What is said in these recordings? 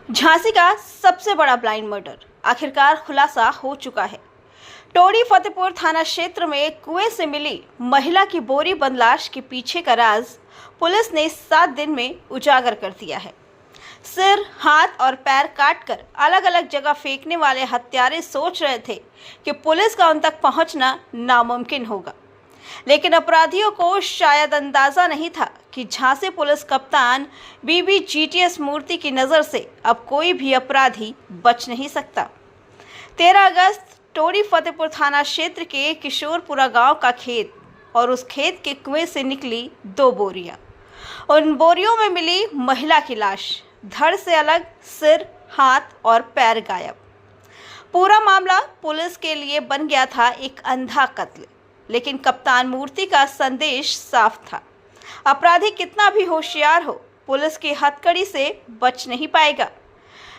झांसी का सबसे बड़ा ब्लाइंड मर्डर आखिरकार खुलासा हो चुका है। टोडी फतेहपुर थाना क्षेत्र में कुएं से मिली महिला की बोरी बंद लाश के पीछे का राज पुलिस ने 7 दिन में उजागर कर दिया है। सिर, हाथ और पैर काटकर अलग अलग जगह फेंकने वाले हत्यारे सोच रहे थे कि पुलिस का उन तक पहुंचना नामुमकिन होगा, लेकिन अपराधियों को शायद अंदाजा नहीं था कि झांसी पुलिस कप्तान बीबी जीटीएस मूर्ति की नज़र से अब कोई भी अपराधी बच नहीं सकता। 13 अगस्त टोडी फतेहपुर थाना क्षेत्र के किशोरपुरा गांव का खेत और उस खेत के कुएं से निकली 2 बोरियां। उन बोरियों में मिली महिला की लाश, धड़ से अलग, सिर, हाथ और पैर गायब। पूरा मामला पुलिस के लिए बन गया था एक अंधा कत्ल, लेकिन कप्तान मूर्ति का संदेश साफ था। अपराधी कितना भी होशियार हो, पुलिस की हथकड़ी से बच नहीं पाएगा।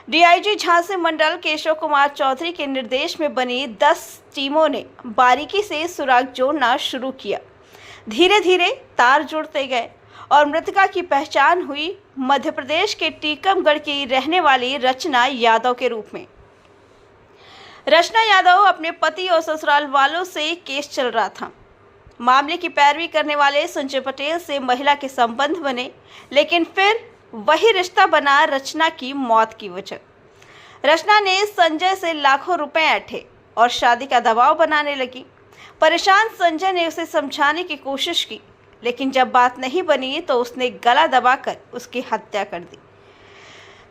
डीआईजी झांसी मंडल केशव कुमार चौधरी के निर्देश में बनी 10 टीमों ने बारीकी से सुराग जोड़ना शुरू किया। धीरे धीरे तार जुड़ते गए और मृतका की पहचान हुई मध्य प्रदेश के टीकमगढ़ की रहने वाली रचना यादव के रूप में। रचना यादव अपने पति और ससुराल वालों से केस चल रहा था। मामले की पैरवी करने वाले संजय पटेल से महिला के संबंध बने, लेकिन फिर वही रिश्ता बना रचना की मौत की वजह। रचना ने संजय से लाखों रुपए ऐंठे और शादी का दबाव बनाने लगी। परेशान संजय ने उसे समझाने की कोशिश की, लेकिन जब बात नहीं बनी तो उसने गला दबाकर उसकी हत्या कर दी।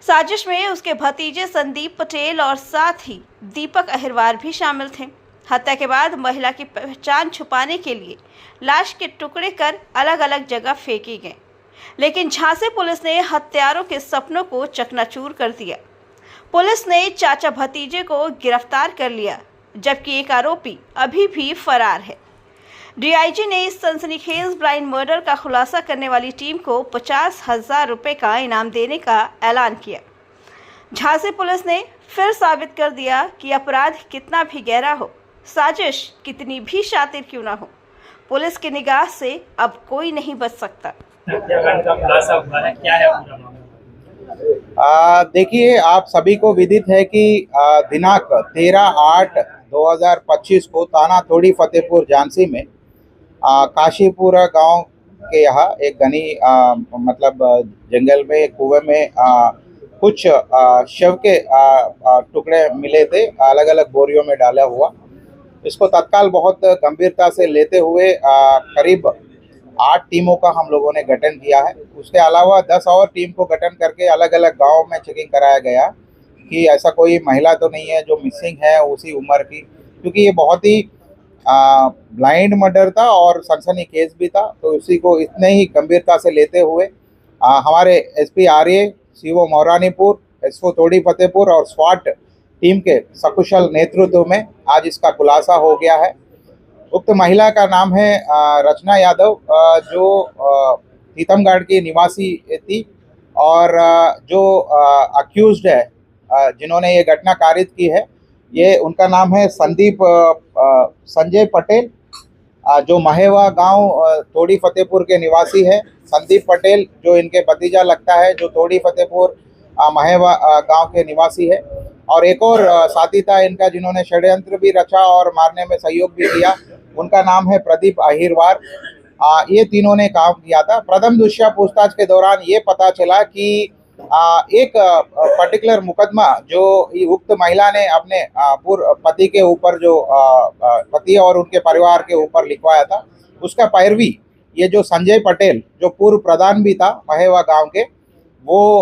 साजिश में उसके भतीजे संदीप पटेल और साथ ही दीपक अहिरवार भी शामिल थे। हत्या के बाद महिला की पहचान छुपाने के लिए लाश के टुकड़े कर अलग अलग जगह फेंके गए, लेकिन झांसी पुलिस ने हत्यारों के सपनों को चकनाचूर कर दिया। पुलिस ने चाचा भतीजे को गिरफ्तार कर लिया, जबकि एक आरोपी अभी भी फरार है। डीआईजी ने इस सनसनीखेज ब्लाइंड मर्डर का खुलासा करने वाली टीम को 50,000 रुपये का इनाम देने का ऐलान किया। झांसी पुलिस ने फिर साबित कर दिया कि अपराध कितना भी गहरा हो, साजिश कितनी भी शातिर क्यों ना हो, पुलिस की निगाह से अब कोई नहीं बच सकता। हत्याकांड का खुलासा हुआ है, क्या है पूरा मामला? देखिए, आप सभी को विदित है कि दिनांक 13/8/2025 को थाना टोडी फतेहपुर झांसी में काशीपुरा गांव के यहाँ एक घनी मतलब जंगल में कुएं में कुछ शव के टुकड़े मिले थे, अलग अलग बोरियों में डाला हुआ। इसको तत्काल बहुत गंभीरता से लेते हुए करीब 8 टीमों का हम लोगों ने गठन किया है। उसके अलावा 10 और टीम को गठन करके अलग अलग गाँव में चेकिंग कराया गया कि ऐसा कोई महिला तो नहीं है जो मिसिंग है उसी उम्र की, क्योंकि ये बहुत ही ब्लाइंड मर्डर था और सनसनी केस भी था। तो उसी को इतने ही गंभीरता से लेते हुए हमारे एसपी आर्य, सीओ मौरानीपुर, एसओ टोडी फतेहपुर और स्वाट टीम के सकुशल नेतृत्व में आज इसका खुलासा हो गया है। उक्त महिला का नाम है रचना यादव, जो टीकमगढ़ की निवासी थी, और जो अक्यूज्ड है, जिन्होंने ये घटना कारित की है, ये उनका नाम है संजय पटेल, जो महेवा गांव टोडी फतेहपुर के निवासी है। संदीप पटेल जो इनके भतीजा लगता है, जो टोडी फतेहपुर महेवा गांव के निवासी है। और एक और साथी था इनका जिन्होंने षड्यंत्र भी रचा और मारने में सहयोग भी किया, उनका नाम है प्रदीप अहिरवार। ये तीनों ने काम किया था। प्रथम दृष्टया पूछताछ के दौरान ये पता चला कि एक पर्टिकुलर मुकदमा जो उक्त महिला ने अपने पूर्व पति के ऊपर, जो पति और उनके परिवार के ऊपर लिखवाया था, उसका पैरवी ये जो संजय पटेल, जो पूर्व प्रधान भी था महेवा गांव के, वो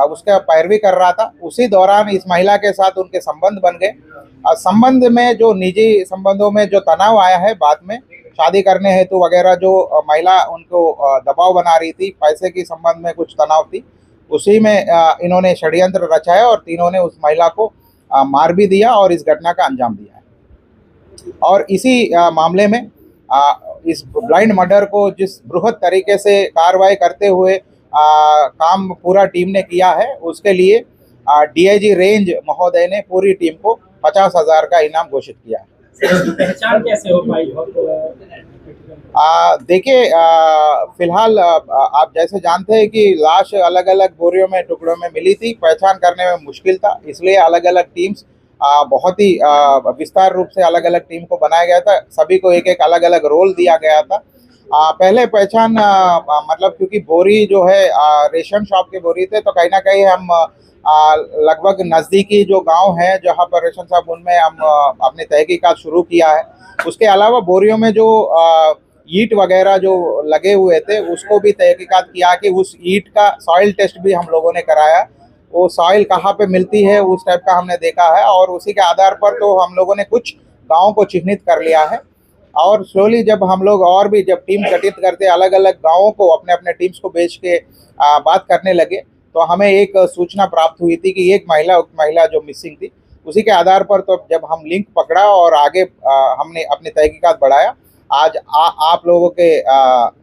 उसका पैरवी कर रहा था। उसी दौरान इस महिला के साथ उनके संबंध बन गए। संबंध में जो निजी संबंधों में जो तनाव आया है, बाद में शादी करने हेतु वगैरह जो महिला उनको दबाव बना रही थी, पैसे की संबंध में कुछ तनाव थी, उसी में इन्होंने षड्यंत्र रचा है और तीनों ने उस महिला को मार भी दिया और इस घटना का अंजाम दिया है। और इसी मामले में इस ब्लाइंड मर्डर को जिस बृहद तरीके से कार्रवाई करते हुए काम पूरा टीम ने किया है, उसके लिए डीआईजी रेंज महोदय ने पूरी टीम को 50,000 का इनाम घोषित किया है। पहचान कैसे हो पाई? देखिए, फिलहाल आप जैसे जानते हैं कि लाश अलग अलग बोरियों में टुकड़ों में मिली थी, पहचान करने में मुश्किल था, इसलिए अलग अलग टीम्स बहुत ही विस्तार रूप से अलग अलग टीम को बनाया गया था। सभी को एक एक अलग अलग रोल दिया गया था। पहले पहचान मतलब क्योंकि बोरी जो है रेशम शॉप के बोरी थे, तो कहीं ना कहीं हम लगभग नज़दीकी जो गांव हैं जहां पर रेशम साहब, उनमें हम अपनी तहकीकात शुरू किया है। उसके अलावा बोरियों में जो ईंट वगैरह जो लगे हुए थे उसको भी तहकीकात किया कि उस ईंट का सॉइल टेस्ट भी हम लोगों ने कराया। वो सॉइल कहाँ पे मिलती है उस टाइप का हमने देखा है, और उसी के आधार पर तो हम लोगों ने कुछ गाँव को चिन्हित कर लिया है। और स्लोली जब हम लोग और भी जब टीम गठित करते अलग अलग गाँवों को अपने अपने टीम्स को बेच के बात करने लगे, तो हमें एक सूचना प्राप्त हुई थी कि एक महिला जो मिसिंग थी। उसी के आधार पर तो जब हम लिंक पकड़ा और आगे हमने अपनी तहकीकात बढ़ाया। आज आप लोगों के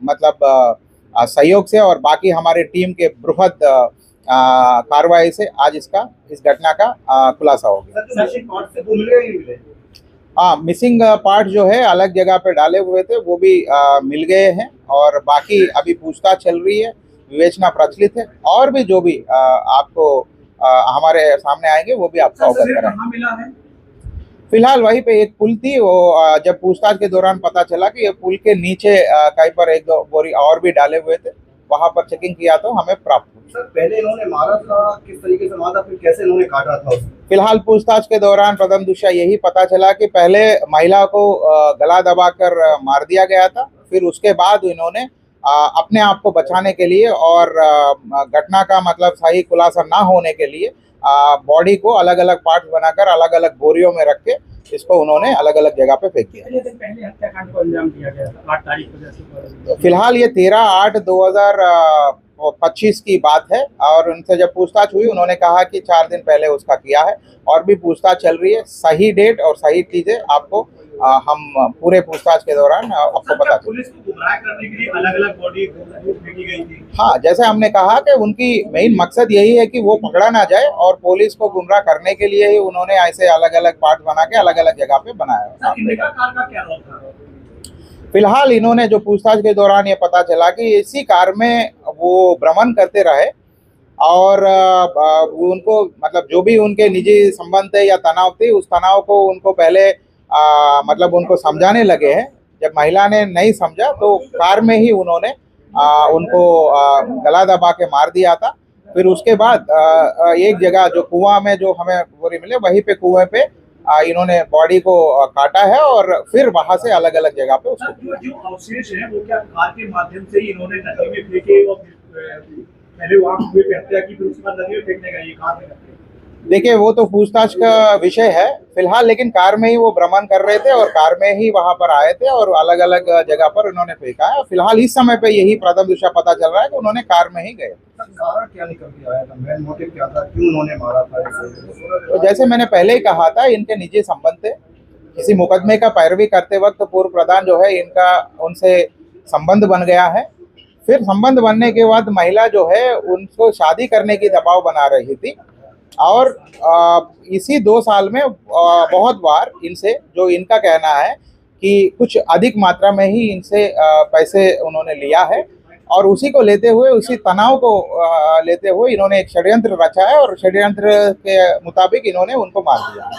मतलब सहयोग से और बाकी हमारे टीम के बृहद कार्रवाई से आज इस घटना का खुलासा हो गया। हाँ, मिसिंग पार्ट जो है अलग जगह पे डाले हुए थे, वो भी मिल गए हैं, और बाकी अभी पूछताछ चल रही है, विवेचना प्रचलित है, और भी जो भी आपको हमारे सामने आएंगे वो भी आपको अवगत कराएंगे। फिलहाल वहीं पे एक पुल थी, वो जब पूछताछ के दौरान पता चला कि ये पुल के नीचे कहीं पर एक दो बोरी और भी डाले हुए थे, वहां पर चेकिंग किया तो हमें प्राप्त हुई। सर, पहले इन्होंने मारा था, किस तरीके से मारा था, फिर कैसे इन्होंने काटा था उसे? फिलहाल पूछताछ के दौरान प्रथम दृष्टया यही पता चला कि पहले महिला को गला दबाकर मार दिया गया था, फिर उसके बाद इन्होंने अपने आप को बचाने के लिए और घटना का मतलब सही खुलासा ना होने के लिए बॉडी को अलग अलग पार्ट्स बनाकर अलग अलग बोरियों में रख के इसको उन्होंने अलग अलग जगह पे फेंक दिया। कितने दिन पहले हत्याकांड को अंजाम दिया गया था? 8 तारीख को जैसे फिलहाल ये 13/8/2025 की बात है, और उनसे जब पूछताछ हुई उन्होंने कहा कि 4 दिन पहले उसका किया है, और भी पूछताछ चल रही है। सही डेट और सही चीजें आपको हम पूरे पूछताछ के दौरान आपको बता दें। पुलिस को गुमराह करने के लिए अलग-अलग बॉडी फेंकी गई थी। हाँ, जैसे हमने कहा कि उनकी मेन मकसद यही है कि वो पकड़ा ना जाए, और पुलिस को गुमराह करने के लिए ही उन्होंने ऐसे अलग अलग पार्ट बना के अलग अलग जगह पे बनाया। क्या रोल था? फिलहाल इन्होंने जो पूछताछ के दौरान ये पता चला कि इसी कार में वो भ्रमण करते रहे, और उनको मतलब जो भी उनके निजी संबंध थे या तनाव थे, उस तनाव को उनको पहले मतलब उनको समझाने लगे हैं। जब महिला ने नहीं समझा तो कार में ही उन्होंने उनको गला दबा के मार दिया था। फिर उसके बाद एक जगह जो कुआं में जो हमें बोरी मिले, वहीं पे कुएं पे इन्होंने बॉडी को काटा है, और फिर वहां से अलग अलग जगह पे उसको जो अवशेष है वो क्या कार के माध्यम से ही इन्होंने नदी में फेंके, और पहले वहां कुएं पे हत्या की, फिर उसके बाद नदी में फेंकने का ये कार में? देखिए, वो तो पूछताछ का विषय है फिलहाल, लेकिन कार में ही वो भ्रमण कर रहे थे और कार में ही वहां पर आए थे और अलग अलग जगह पर उन्होंने फेंका है। फिलहाल इस समय पे यही प्रथम दृष्टया पता चल रहा है कि उन्होंने कार में ही गए। कारण क्या निकल के आया था, मेन मोटिव क्या था, क्यों उन्होंने मारा था? तो जैसे मैंने पहले ही कहा था, इनके निजी संबंध थे। किसी मुकदमे का पैरवी करते वक्त पूर्व प्रधान जो है, इनका उनसे संबंध बन गया है। फिर संबंध बनने के बाद महिला जो है उनको शादी करने की दबाव बना रही थी, और इसी 2 साल में बहुत बार इनसे, जो इनका कहना है कि कुछ अधिक मात्रा में ही इनसे पैसे उन्होंने लिया है, और उसी को लेते हुए, उसी तनाव को लेते हुए इन्होंने एक षड्यंत्र रचा है, और षड्यंत्र के मुताबिक इन्होंने उनको मार दिया।